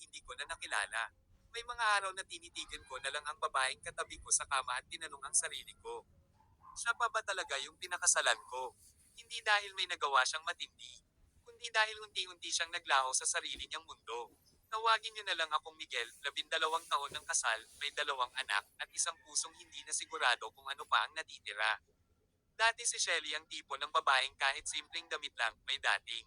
hindi ko na nakilala. May mga araw na tinitigan ko na lang ang babaeng katabi ko sa kama at tinanong ang sarili ko. Siya pa ba talaga yung pinakasalan ko? Hindi dahil may nagawa siyang matindi, kundi dahil unti-unti siyang naglaho sa sarili niyang mundo. Tawagin niyo na lang akong Miguel, 12 taon ng kasal, may 2 anak, at isang pusong hindi na sigurado kung ano pa ang natitira. Dati si Shelly ang tipo ng babaeng kahit simpleng damit lang, may dating.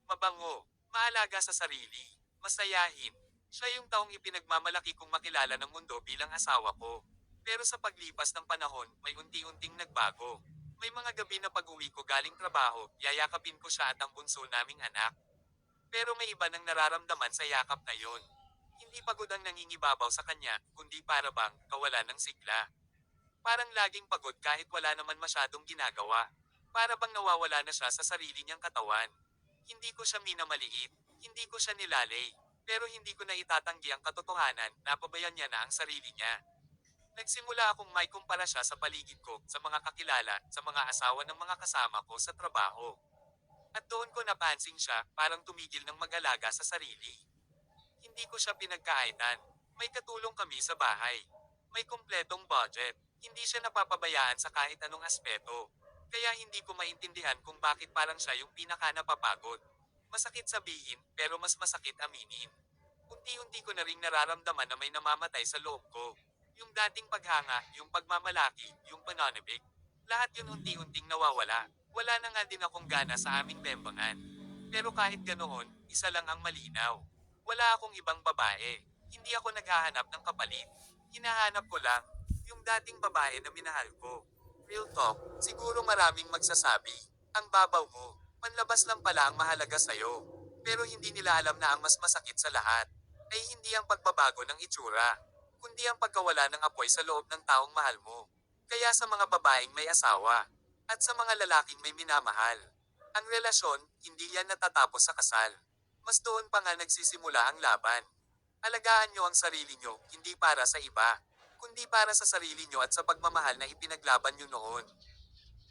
Mabango, maalaga sa sarili, masayahin. Siya yung taong ipinagmamalaki kong makilala ng mundo bilang asawa ko. Pero sa paglipas ng panahon, may unti-unting nagbago. May mga gabi na pag-uwi ko galing trabaho, yayakapin ko siya at ang bunso naming anak. Pero may iba nang nararamdaman sa yakap na yon. Hindi pagod ang nangingibabaw sa kanya, kundi para bang kawalan ng sigla. Parang laging pagod kahit wala naman masyadong ginagawa. Para bang nawawala na siya sa sarili niyang katawan. Hindi ko siya minamaliit, hindi ko siya nilalay. Pero hindi ko na itatanggi ang katotohanan, napabayan niya na ang sarili niya. Nagsimula akong may kumpara siya sa paligid ko, sa mga kakilala, sa mga asawa ng mga kasama ko sa trabaho. At doon ko napansin siya, parang tumigil ng mag-alaga sa sarili. Hindi ko siya pinagkaitan. May katulong kami sa bahay. May kumpletong budget. Hindi siya napapabayaan sa kahit anong aspeto. Kaya hindi ko maintindihan kung bakit parang siya yung pinaka napapagod. Masakit sabihin, pero mas masakit aminin. Unti-unti ko na ring nararamdaman na may namamatay sa loob ko. Yung dating paghanga, yung pagmamalaki, yung pananabik. Lahat yun unti-unting nawawala. Wala na nga din akong gana sa aming bembangan. Pero kahit ganoon, isa lang ang malinaw. Wala akong ibang babae. Hindi ako naghahanap ng kapalit. Hinahanap ko lang, yung dating babae na minahal ko. Real talk, siguro maraming magsasabi. Ang babaw mo, manlabas lang pala ang mahalaga sa'yo. Pero hindi nila alam na ang mas masakit sa lahat ay hindi ang pagbabago ng itsura, kundi ang pagkawala ng apoy sa loob ng taong mahal mo. Kaya sa mga babaeng may asawa, at sa mga lalaking may minamahal, ang relasyon, hindi yan natatapos sa kasal. Mas doon pa nga nagsisimula ang laban. Alagaan nyo ang sarili nyo, hindi para sa iba, kundi para sa sarili nyo at sa pagmamahal na ipinaglaban nyo noon.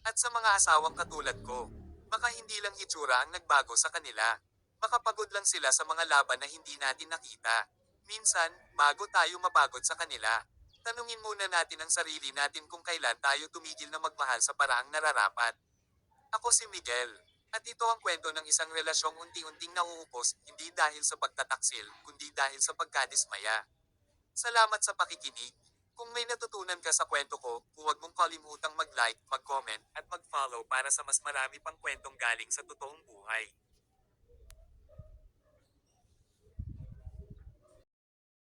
At sa mga asawang katulad ko, baka hindi lang hitsura ang nagbago sa kanila. Baka pagod lang sila sa mga laban na hindi natin nakita. Minsan, bago tayo mapagod sa kanila, tanungin muna natin ang sarili natin kung kailan tayo tumigil na magmahal sa paraang nararapat. Ako si Miguel. At ito ang kwento ng isang relasyong unti-unting nauupos, hindi dahil sa pagtataksil, kundi dahil sa pagkadismaya. Salamat sa pakikinig. Kung may natutunan ka sa kwento ko, huwag mong kalimutang mag-like, mag-comment, at mag-follow para sa mas marami pang kwentong galing sa totoong buhay.